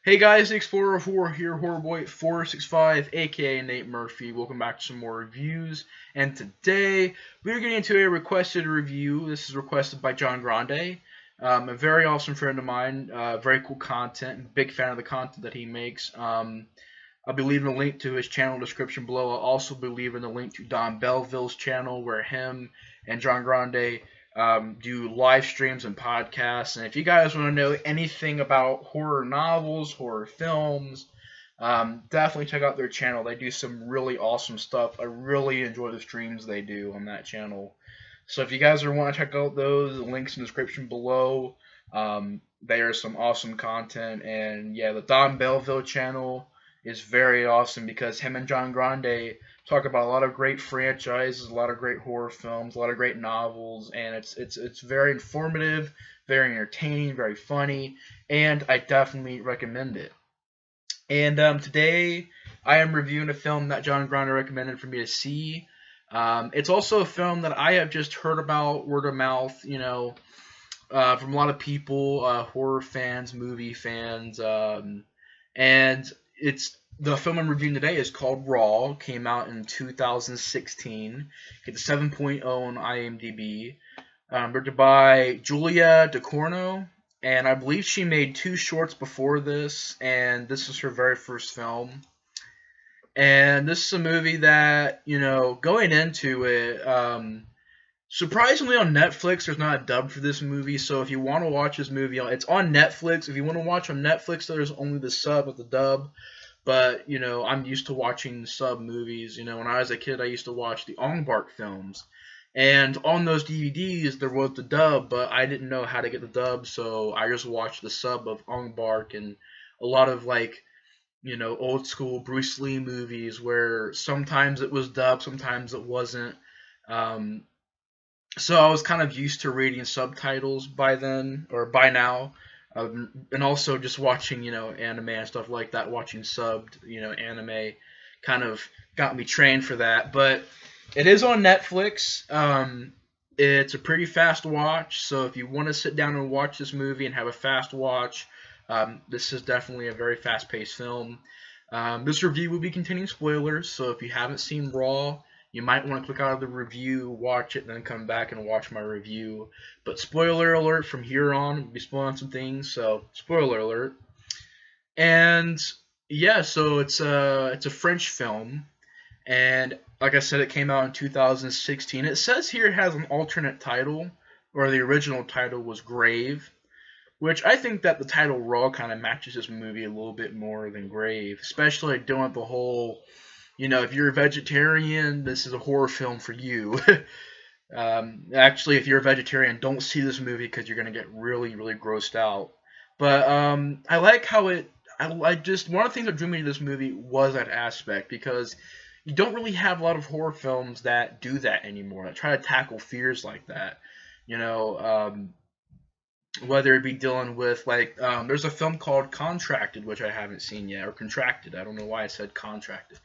Hey guys, the Explorer 4 here, HorrorBoy465, aka Nate Murphy. Welcome back to some more reviews. And today, we're getting into a requested review. This is requested by John Grande, a very awesome friend of mine, very cool content, big fan of the content that he makes. I'll be leaving a link to his channel description below. I'll also be leaving a link to Don Belleville's channel where him and John Grande do live streams and podcasts. And if you guys want to know anything about horror novels, horror films, definitely check out their channel. They do some really awesome stuff. I really enjoy the streams they do on that channel. So if you guys want to check out those, the links in the description below. They are some awesome content. And yeah, the Don Belleville channel is very awesome because him and John Grande talk about a lot of great franchises, a lot of great horror films, a lot of great novels, and it's very informative, very entertaining, very funny, and I definitely recommend it. And today I am reviewing a film that John Grande recommended for me to see. It's also a film that I have just heard about word of mouth, from a lot of people, horror fans, movie fans, and the film I'm reviewing today is called Raw. Came out in 2016. It's a 7.0 on IMDb. Directed by Julia Ducournau, and I believe she made 2 shorts before this, and this is her very first film. And this is a movie that, going into it, surprisingly on Netflix, there's not a dub for this movie, so if you want to watch this movie, it's on Netflix. If you want to watch on Netflix, there's only the sub with the dub. But, I'm used to watching sub movies. When I was a kid, I used to watch the Ong Bak films. And on those DVDs, there was the dub, but I didn't know how to get the dub, so I just watched the sub of Ong Bak and a lot of, old school Bruce Lee movies where sometimes it was dubbed, sometimes it wasn't. So I was kind of used to reading subtitles by then, or by now. And also just watching, anime and stuff like that, watching subbed, anime kind of got me trained for that. But it is on Netflix. It's a pretty fast watch, so if you want to sit down and watch this movie and have a fast watch, this is definitely a very fast-paced film. This review will be containing spoilers, so if you haven't seen Raw, you might want to click out of the review, watch it, and then come back and watch my review. But spoiler alert, from here on, we'll be spoiling some things, so spoiler alert. And yeah, so it's a French film, and like I said, it came out in 2016. It says here it has an alternate title, or the original title was Grave, which I think that the title Raw kind of matches this movie a little bit more than Grave, especially doing the whole, if you're a vegetarian, this is a horror film for you. Actually, if you're a vegetarian, don't see this movie because you're going to get really, really grossed out. But I like how one of the things that drew me to this movie was that aspect, because you don't really have a lot of horror films that do that anymore, that try to tackle fears like that. Whether it be dealing with, there's a film called Contracted, which I haven't seen yet, or Contracted. I don't know why I said Contracted.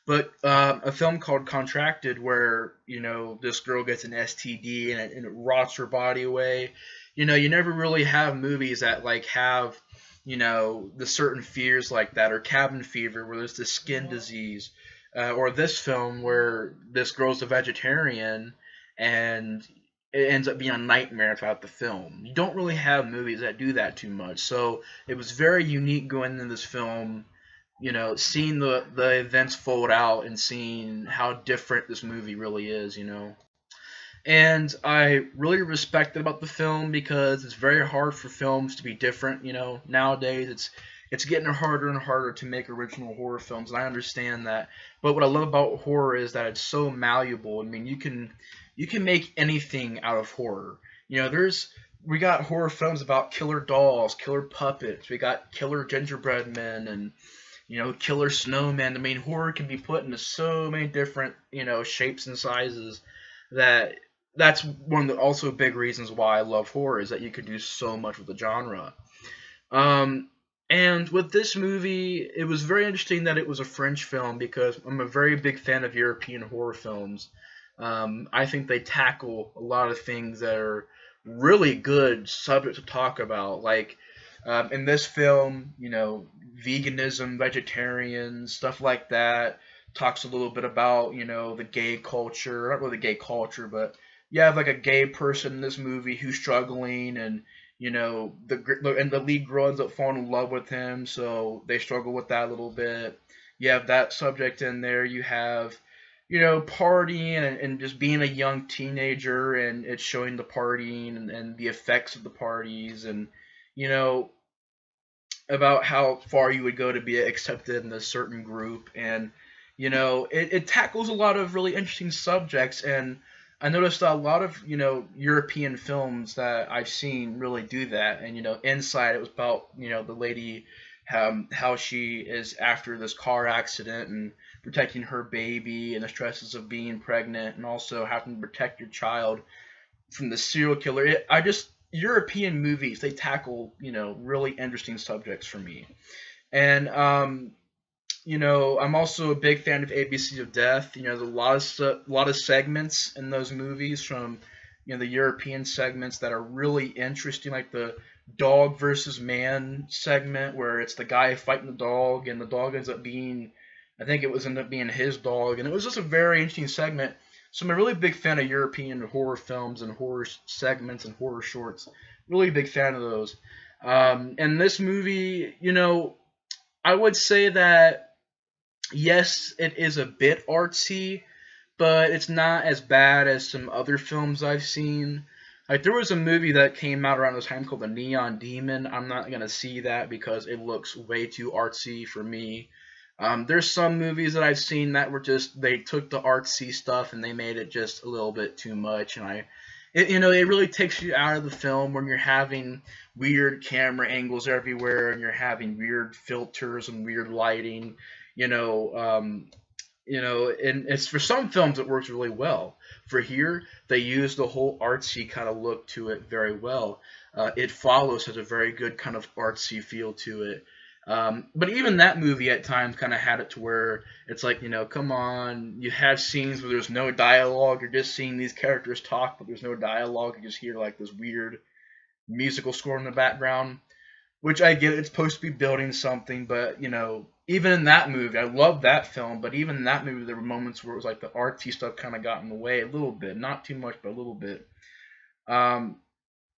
But a film called Contracted where, this girl gets an STD and it rots her body away. You never really have movies that, have, the certain fears like that, or Cabin Fever where there's this skin disease, or this film where this girl's a vegetarian and it ends up being a nightmare throughout the film. You don't really have movies that do that too much. So it was very unique going into this film, seeing the events fold out and seeing how different this movie really is, And I really respect it about the film because it's very hard for films to be different, Nowadays it's getting harder and harder to make original horror films, and I understand that. But what I love about horror is that it's so malleable. I mean, you can make anything out of horror. We got horror films about killer dolls, killer puppets. We got killer gingerbread men and killer snowmen. I mean, horror can be put into so many different, shapes and sizes that's one of the also big reasons why I love horror, is that you can do so much with the genre. And with this movie, it was very interesting that it was a French film because I'm a very big fan of European horror films. I think they tackle a lot of things that are really good subjects to talk about. In this film, veganism, vegetarian, stuff like that. Talks a little bit about, the gay culture, not really gay culture, but you have like a gay person in this movie who's struggling, and the lead girl ends up falling in love with him, so they struggle with that a little bit. You have that subject in there. You have, partying and just being a young teenager, and it's showing the partying and the effects of the parties, and you know about how far you would go to be accepted in a certain group. And it tackles a lot of really interesting subjects. And I noticed that a lot of European films that I've seen really do that. And Inside, it was about the lady, how she is after this car accident and protecting her baby and the stresses of being pregnant, and also having to protect your child from the serial killer. I just European movies, they tackle really interesting subjects for me. And I'm also a big fan of ABC of Death. There's a lot of segments in those movies from the European segments that are really interesting, like the dog versus man segment, where it's the guy fighting the dog, and the dog ends up being, I think it was ended up being his dog, and it was just a very interesting segment. So I'm a really big fan of European horror films and horror segments and horror shorts. Really big fan of those. And this movie, I would say that yes, it is a bit artsy, but it's not as bad as some other films I've seen. Like, there was a movie that came out around this time called The Neon Demon. I'm not gonna see that because it looks way too artsy for me. There's some movies that I've seen that were just, they took the artsy stuff and they made it just a little bit too much, and it really takes you out of the film when you're having weird camera angles everywhere, and you're having weird filters and weird lighting, and it's, for some films it works really well. For here, they use the whole artsy kind of look to it very well. It Follows has a very good kind of artsy feel to it. But even that movie at times kind of had it to where it's like, come on, you have scenes where there's no dialogue, you're just seeing these characters talk, but there's no dialogue, you just hear like this weird musical score in the background, which I get, it's supposed to be building something, but, even in that movie, I love that film, but even in that movie, there were moments where it was like the artsy stuff kind of got in the way a little bit, not too much, but a little bit. Um,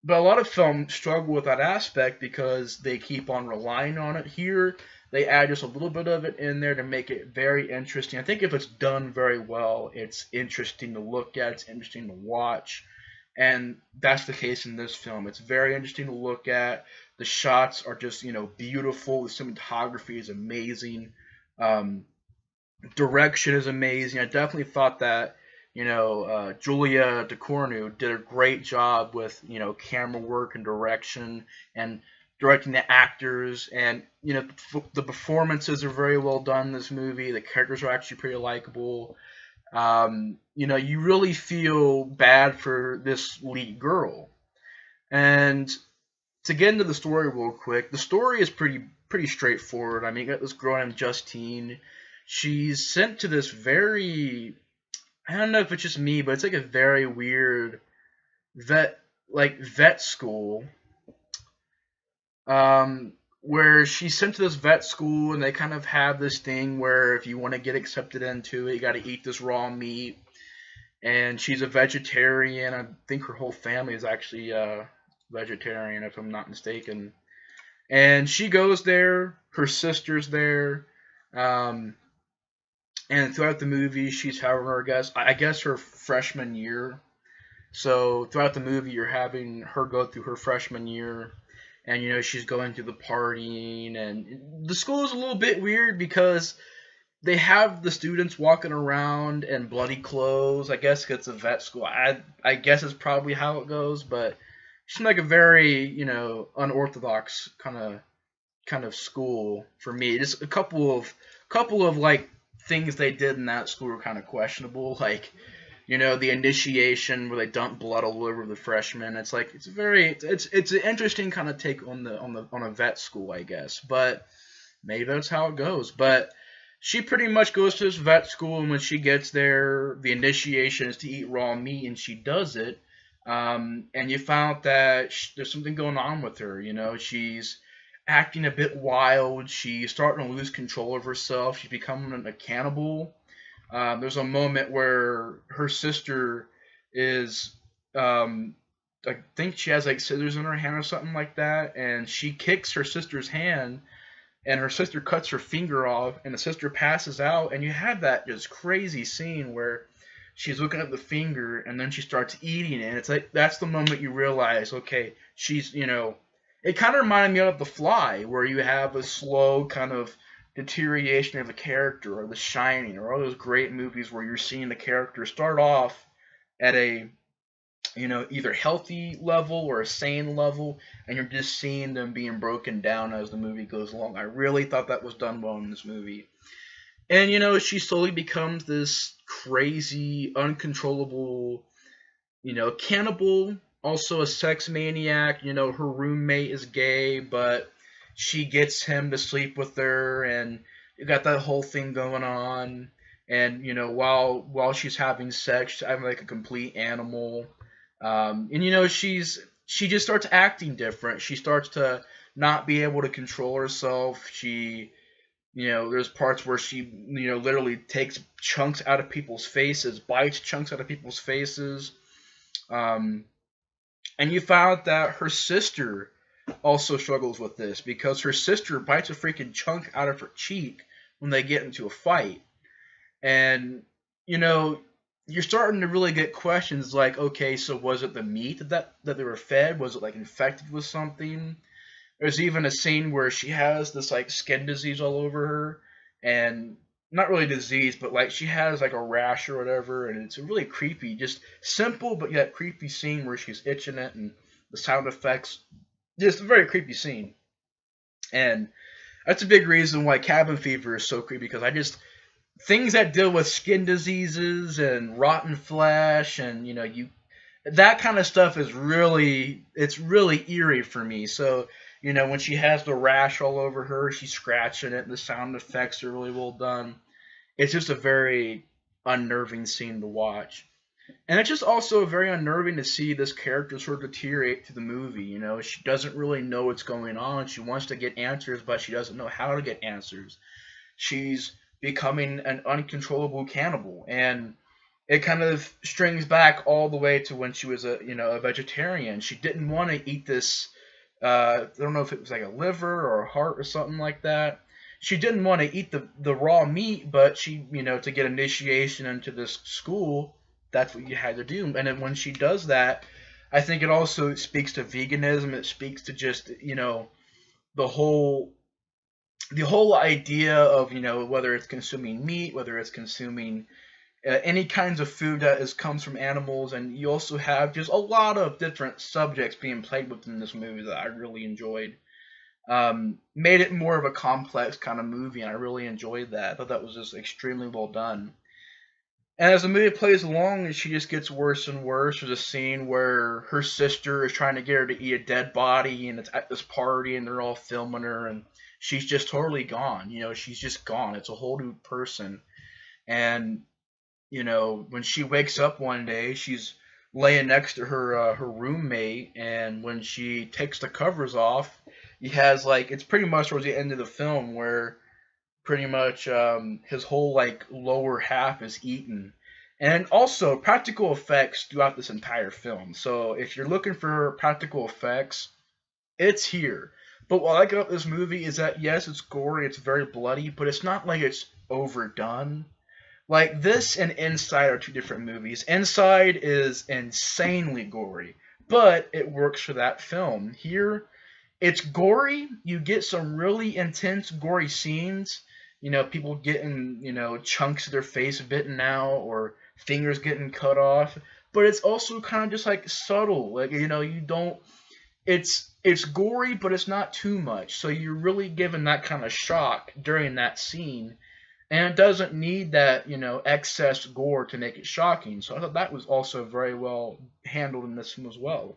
but a lot of films struggle with that aspect because they keep on relying on it. Here, they add just a little bit of it in there to make it very interesting. I think if it's done very well, it's interesting to look at, it's interesting to watch. And that's the case in this film. It's very interesting to look at. The shots are just, beautiful. The cinematography is amazing. Um, Direction is amazing. I definitely thought that Julia Ducournau did a great job with camera work and direction, and directing the actors, and the performances are very well done in this movie. The characters are actually pretty likable. You really feel bad for this lead girl. And to get into the story real quick, the story is pretty straightforward. I mean, you got this girl named Justine. She's sent to this very, I don't know if it's just me, but it's like a very weird vet school, where she's sent to this vet school, and they kind of have this thing where if you want to get accepted into it, you got to eat this raw meat. And she's a vegetarian. I think her whole family is actually vegetarian, if I'm not mistaken. And she goes there. Her sister's there. And throughout the movie, she's having her, I guess her freshman year. So throughout the movie, you're having her go through her freshman year, and she's going through the partying, and the school is a little bit weird because they have the students walking around in bloody clothes. I guess it's a vet school. I guess it's probably how it goes, but it seemed like a very unorthodox kind of school for me. Just a couple of like things they did in that school were kind of questionable, like the initiation where they dump blood all over the freshmen. It's like it's an interesting kind of take on a vet school, I guess, but maybe that's how it goes. But she pretty much goes to this vet school, and when she gets there, the initiation is to eat raw meat, and she does it. And you found out that there's something going on with her. She's acting a bit wild. She's starting to lose control of herself. She's becoming a cannibal. There's a moment where her sister is, um, I think she has like scissors in her hand or something like that, and she kicks her sister's hand, and her sister cuts her finger off, and the sister passes out, and you have that just crazy scene where she's looking at the finger, and then she starts eating it, and it's like that's the moment you realize, okay, she's, it kind of reminded me of The Fly, where you have a slow kind of deterioration of a character, or The Shining, or all those great movies where you're seeing the character start off at a either healthy level or a sane level, and you're just seeing them being broken down as the movie goes along. I really thought that was done well in this movie. And she slowly becomes this crazy, uncontrollable, cannibal, also a sex maniac. Her roommate is gay, but she gets him to sleep with her, and you got that whole thing going on. And while she's having sex, she's having like a complete animal. And she just starts acting different. She starts to not be able to control herself. There's parts where she literally takes chunks out of people's faces, bites chunks out of people's faces. And you found that her sister also struggles with this, because her sister bites a freaking chunk out of her cheek when they get into a fight. And you're starting to really get questions like, okay, so was it the meat that they were fed? Was it like infected with something? There's even a scene where she has this like skin disease all over her, and not really disease, but like she has like a rash or whatever, and it's a really creepy, just simple but yet creepy scene where she's itching it, and the sound effects, just a very creepy scene. And that's a big reason why Cabin Fever is so creepy, because things that deal with skin diseases and rotten flesh, and that kind of stuff is really eerie for me. So when she has the rash all over her, she's scratching it, the sound effects are really well done. It's just a very unnerving scene to watch. And it's just also very unnerving to see this character sort of deteriorate through the movie. She doesn't really know what's going on. She wants to get answers, but she doesn't know how to get answers. She's becoming an uncontrollable cannibal, and it kind of strings back all the way to when she was a vegetarian. She didn't want to eat this. I don't know if it was like a liver or a heart or something like that. She didn't want to eat the raw meat, but she to get initiation into this school, that's what you had to do. And then when she does that, I think it also speaks to veganism. It speaks to just the whole idea of whether it's consuming meat, whether it's consuming any kinds of food that comes from animals. And you also have just a lot of different subjects being played within this movie that I really enjoyed. Made it more of a complex kind of movie, and I really enjoyed that. I thought that was just extremely well done. And as the movie plays along, she just gets worse and worse. There's a scene where her sister is trying to get her to eat a dead body, and it's at this party, and they're all filming her, and she's just totally gone. She's just gone. It's a whole new person. And when she wakes up one day, she's laying next to her roommate, and when she takes the covers off, he has like, it's pretty much towards the end of the film where pretty much his whole like lower half is eaten. And also practical effects throughout this entire film. So if you're looking for practical effects, it's here. But what I like about this movie is that yes, it's gory, it's very bloody, but it's not like it's overdone. Like this and Inside are two different movies. Inside is insanely gory, but it works for that film. Here, it's gory. You get some really intense gory scenes. People getting, chunks of their face bitten out, or fingers getting cut off. But it's also kind of just like subtle. Like, you don't, it's gory, but it's not too much. So you're really given that kind of shock during that scene. And it doesn't need that, excess gore to make it shocking. So I thought that was also very well handled in this one as well.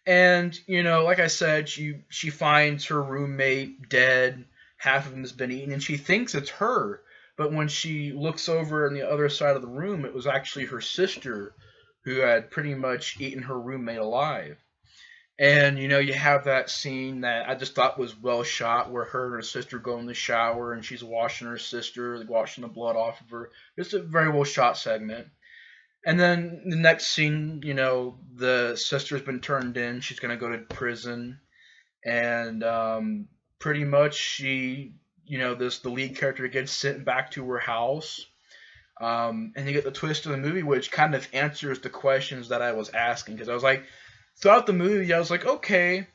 And, like I said, she finds her roommate dead. Half of him has been eaten, and she thinks it's her. But when she looks over on the other side of the room, it was actually her sister who had pretty much eaten her roommate alive. And you have that scene that I just thought was well shot, where her and her sister go in the shower and she's washing her sister, like washing the blood off of her. Just a very well shot segment. And then the next scene, the sister's been turned in. She's gonna go to prison, and pretty much the lead character gets sent back to her house. And you get the twist of the movie, which kind of answers the questions that I was asking, because I was like, throughout the movie, I was like, okay,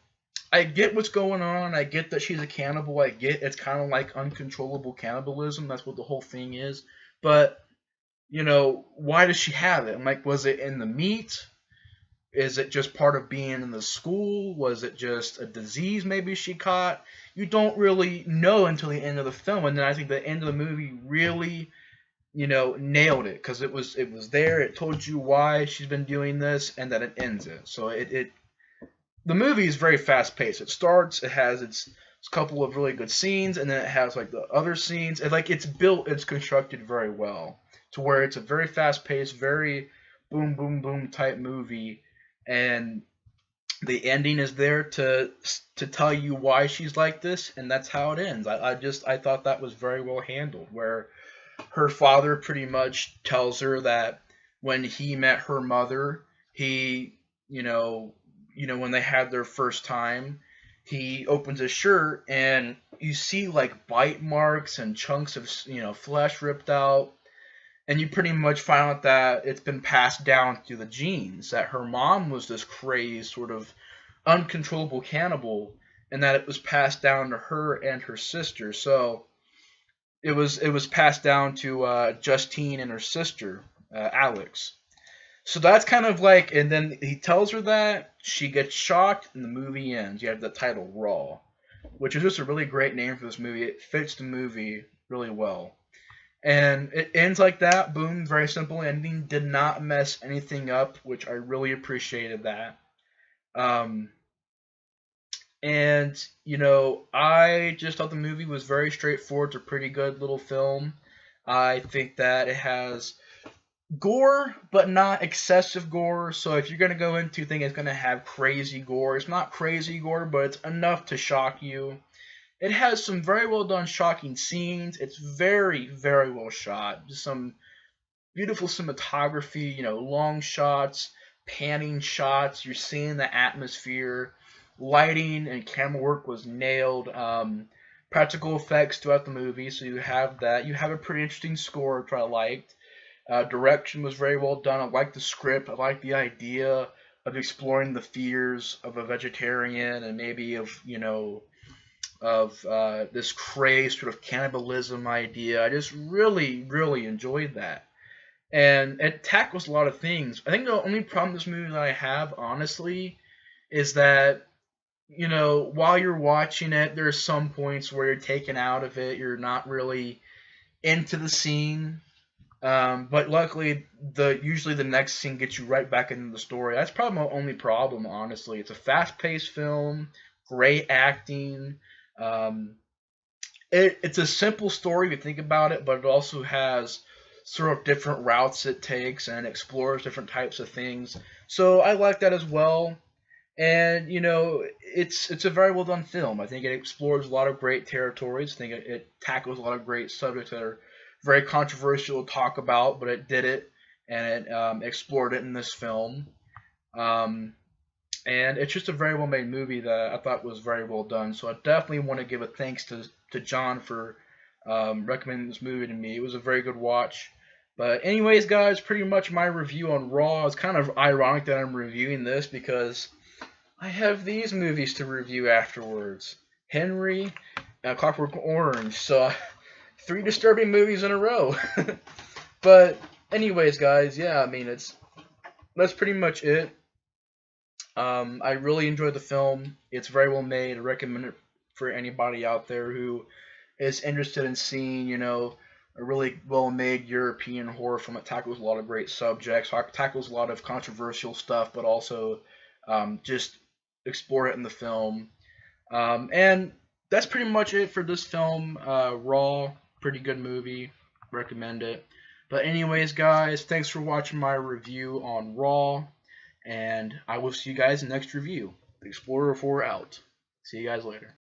I get what's going on. I get that she's a cannibal. I get it's kind of like uncontrollable cannibalism. That's what the whole thing is. But why does she have it? I'm like, was it in the meat? Is it just part of being in the school? Was it just a disease maybe she caught? You don't really know until the end of the film, and then I think the end of the movie really, nailed it, because it was there. It told you why she's been doing this, and that it ends it. So the movie is very fast paced. It starts, it has its couple of really good scenes, and then it has like the other scenes. And like it's constructed very well to where it's a very fast paced, very boom boom boom type movie, and the ending is there to tell you why she's like this, and that's how it ends. I thought that was very well handled, where her father pretty much tells her that when he met her mother, he, when they had their first time, he opens his shirt and you see like bite marks and chunks of, flesh ripped out. And you pretty much find out that it's been passed down through the genes, that her mom was this crazed, sort of uncontrollable cannibal, and that it was passed down to her and her sister. So it was passed down to Justine and her sister, Alex. So that's kind of like, and then he tells her that, she gets shocked, and the movie ends. You have the title Raw, which is just a really great name for this movie. It fits the movie really well. And it ends like that, boom, very simple ending. Did not mess anything up, which I really appreciated that. Um, and, I just thought the movie was very straightforward. It's a pretty good little film. I think that it has gore, but not excessive gore. So if you're going to go into thinking it's going to have crazy gore, it's not crazy gore, but it's enough to shock you. It has some very well done shocking scenes. It's very, very well shot. Just some beautiful cinematography, long shots, panning shots. You're seeing the atmosphere. Lighting and camera work was nailed. Practical effects throughout the movie, so you have that. You have a pretty interesting score, which I liked. Direction was very well done. I liked the script. I liked the idea of exploring the fears of a vegetarian and maybe of this crazed sort of cannibalism idea. I just really, really enjoyed that. And it tackles a lot of things. I think the only problem with this movie that I have, honestly, is that, while you're watching it, there's some points where you're taken out of it. You're not really into the scene. But luckily, usually the next scene gets you right back into the story. That's probably my only problem, honestly. It's a fast-paced film, great acting. It's a simple story if you think about it, but it also has sort of different routes it takes and explores different types of things. So I like that as well. And it's a very well done film. I think it explores a lot of great territories. I think it tackles a lot of great subjects that are very controversial to talk about, but it did it, and it explored it in this film. Um, and it's just a very well made movie that I thought was very well done. So I definitely want to give a thanks to John for recommending this movie to me. It was a very good watch. But anyways, guys, pretty much my review on Raw. It's kind of ironic that I'm reviewing this because I have these movies to review afterwards. Henry and Clockwork Orange. So 3 disturbing movies in a row. But anyways, guys, yeah, I mean, that's pretty much it. I really enjoyed the film. It's very well made. I recommend it for anybody out there who is interested in seeing, a really well-made European horror film. It tackles a lot of great subjects, tackles a lot of controversial stuff, but also just explore it in the film. And that's pretty much it for this film. Raw, pretty good movie. Recommend it. But anyways, guys, thanks for watching my review on Raw, and I will see you guys in the next review. Explorer 4 out. See you guys later.